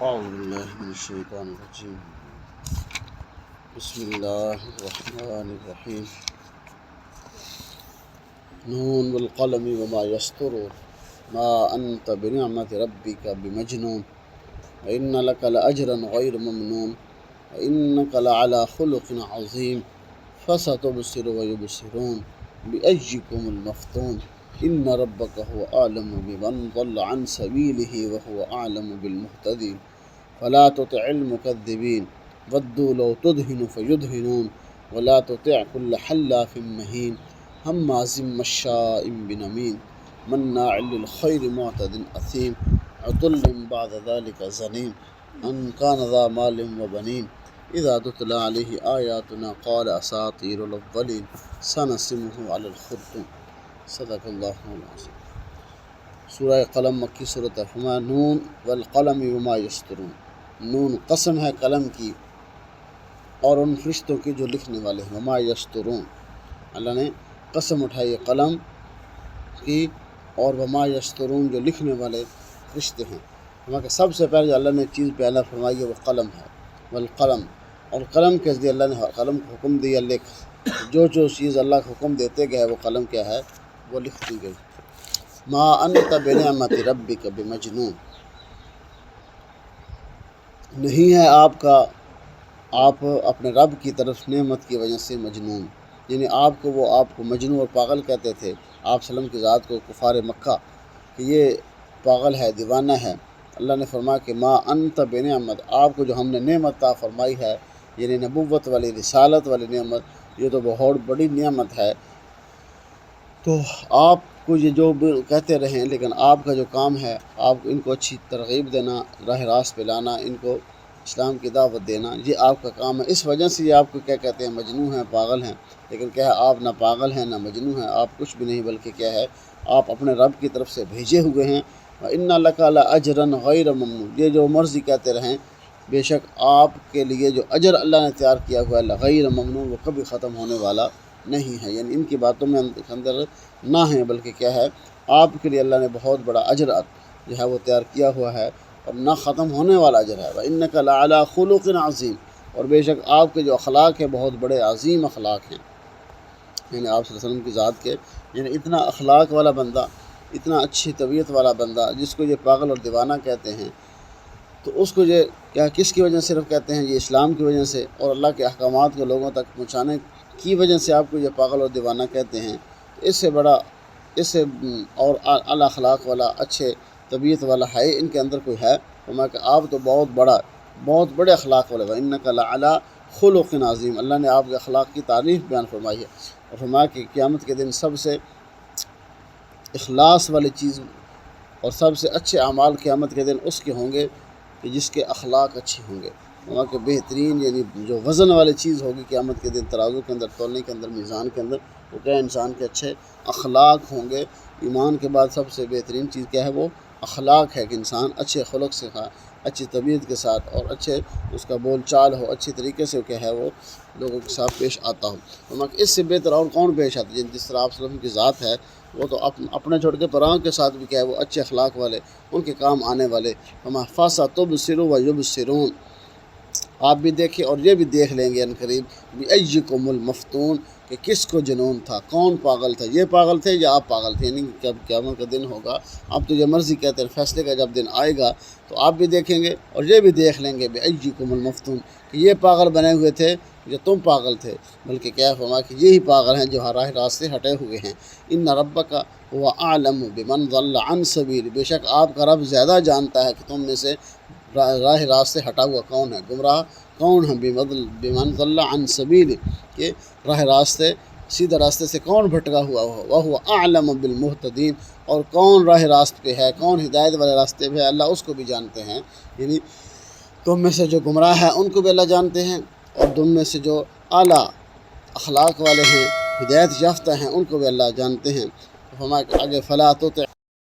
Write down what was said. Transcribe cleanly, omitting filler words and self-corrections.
أعوذ بالله من الشيطان الرجيم. بسم الله الرحمن الرحيم. نون والقلم وما يسطرون ما أنت بنعمة ربك بمجنون وإن لك لأجرا غير ممنون وإنك لعلى خلق عظيم فستبصر ويبصرون بأيكم المفتون إن ربك هو أعلم بمن ضل عن سبيله وهو أعلم بالمهتدين فلا تطع المكذبين ودوا لو تدهن فيدهنون ولا تطع كل حلاف مهين هماز مشاء بنميم مناع للخير معتد أثيم عتل بعد ذلك زنيم أن كان ذا مال وبنين إذا تتلى عليه آياتنا قال أساطير الأولين سنسمه على الخرطوم. صدق اللہ العظیم. سورہ قلم مکی صورت ہے. فرمایا نون والقلم وما یسطرون. نون قسم ہے قلم کی اور ان فرشتوں کی جو لکھنے والے ہیں. وما یسطرون اللہ نے قسم اٹھائی ہے قلم کی اور وما یسطرون جو لکھنے والے فرشتے ہیں. فرمایا کہ سب سے پہلے جو اللہ نے چیز پہلا فرمائی ہے وہ قلم ہے. والقلم اور قلم کے ذریعے اللہ نے قلم کو حکم دیا لکھ. جو چیز اللہ کا حکم دیتے گئے وہ قلم کیا ہے وہ لکھ دی گئی. ما انت بنعمت ربک بمجنون. نہیں ہے آپ اپنے رب کی طرف نعمت کی وجہ سے مجنون. یعنی آپ کو مجنون اور پاگل کہتے تھے آپ وسلم کی ذات کو کفار مکہ کہ یہ پاگل ہے دیوانہ ہے. اللہ نے فرمایا کہ ما انت بنعمت آپ کو جو ہم نے نعمت عطا فرمائی ہے یعنی نبوت والی رسالت والی نعمت یہ تو بہت بڑی نعمت ہے. تو آپ کو یہ جو کہتے رہیں لیکن آپ کا جو کام ہے آپ ان کو اچھی ترغیب دینا راہ راست پہ لانا ان کو اسلام کی دعوت دینا یہ آپ کا کام ہے. اس وجہ سے یہ آپ کو کیا کہتے ہیں مجنون ہیں پاگل ہیں. لیکن کیا ہے آپ نہ پاگل ہیں نہ مجنون ہیں آپ کچھ بھی نہیں بلکہ کیا ہے آپ اپنے رب کی طرف سے بھیجے ہوئے ہیں. وَإِنَّ لَكَ لَأَجْرًا غَيْرَ مَمْنُونٍ. یہ جو مرضی کہتے رہیں بے شک آپ کے لیے جو اجر اللہ نے تیار کیا ہوا ہے غیر ممنون وہ کبھی ختم ہونے والا نہیں ہے. یعنی ان کی باتوں میں اندر نہ ہیں بلکہ کیا ہے آپ کے لیے اللہ نے بہت بڑا اجر جو ہے وہ تیار کیا ہوا ہے اور نہ ختم ہونے والا اجر ہے. وَإِنَّكَ لَعَلَىٰ خُلُقٍ عَظِيمٍ. اور بے شک آپ کے جو اخلاق ہیں بہت بڑے عظیم اخلاق ہیں. یعنی آپ صلی اللہ علیہ وسلم کی ذات کے یعنی اتنا اخلاق والا بندہ اتنا اچھی طبیعت والا بندہ جس کو یہ پاگل اور دیوانہ کہتے ہیں تو اس کو یہ کیا کس کی وجہ سے صرف کہتے ہیں یہ اسلام کی وجہ سے اور اللہ کے احکامات کو لوگوں تک پہنچانے کی وجہ سے آپ کو یہ پاگل اور دیوانہ کہتے ہیں. اس سے بڑا اس سے اور اعلیٰ اخلاق والا اچھے طبیعت والا ہے ان کے اندر کوئی ہے. فرمایا کہ آپ تو بہت بڑے اخلاق والے ہیں. انک لعلی خلق عظیم. اللہ نے آپ کے اخلاق کی تعریف بیان فرمائی ہے اور فرمایا کہ قیامت کے دن سب سے اخلاص والی چیز اور سب سے اچھے اعمال قیامت کے دن اس کے ہوں گے کہ جس کے اخلاق اچھے ہوں گے. وہاں کے بہترین یعنی جو وزن والی چیز ہوگی قیامت کے دن ترازو کے اندر تولنے کے اندر میزان کے اندر وہ کیا انسان کے اچھے اخلاق ہوں گے. ایمان کے بعد سب سے بہترین چیز کیا ہے وہ اخلاق ہے کہ انسان اچھے خلق سے اچھی طبیعت کے ساتھ اور اچھے اس کا بول چال ہو اچھی طریقے سے کیا ہے وہ لوگوں کے ساتھ پیش آتا ہو. اس سے بہتر اور کون پیش آتا ہے جس طرح آپ صلی اللہ علیہ وسلم کی ذات ہے وہ تو اپنے چھوٹے پراؤں کے ساتھ بھی کیا ہے وہ اچھے اخلاق والے ان کے کام آنے والے. فَسَتُبْصِرُ وَيُبْصِرُونَ. آپ بھی دیکھیں اور یہ بھی دیکھ لیں گے ان قریب بِأَيِّكُمُ الْمَفْتُونَ کہ کس کو جنون تھا کون پاگل تھا یہ پاگل تھے یا آپ پاگل تھے. یعنی جب قیامت کا دن ہوگا آپ تو یہ مرضی کہتے ہیں فیصلے کا جب دن آئے گا تو آپ بھی دیکھیں گے اور یہ بھی دیکھ لیں گے بِأَيِّكُمُ الْمَفْتُونَ کہ یہ پاگل بنے ہوئے تھے جو تم پاگل تھے بلکہ کیا فرمایا کہ یہی پاگل ہیں جو راہ راست سے ہٹے ہوئے ہیں. ان ربک هو اعلم بمن ضل عن سبیل. بے شک آپ کا رب زیادہ جانتا ہے کہ تم میں سے راہ راست سے ہٹا ہوا کون ہے گمراہ کون ہے. بمن ضل عن سبیل کہ راہ راستے سیدھے راستے سے کون بھٹکا ہوا ہو. وهو اعلم بالمهتدین اور کون راہ راست پہ ہے کون ہدایت والے راستے پہ ہے اللہ اس کو بھی جانتے ہیں. یعنی تم میں سے جو گمراہ ہیں ان کو بھی اللہ جانتے ہیں اور تم میں سے جو اعلیٰ اخلاق والے ہیں ہدایت یافتہ ہیں ان کو بھی اللہ جانتے ہیں. فرمایا کہ آگے فلا تطع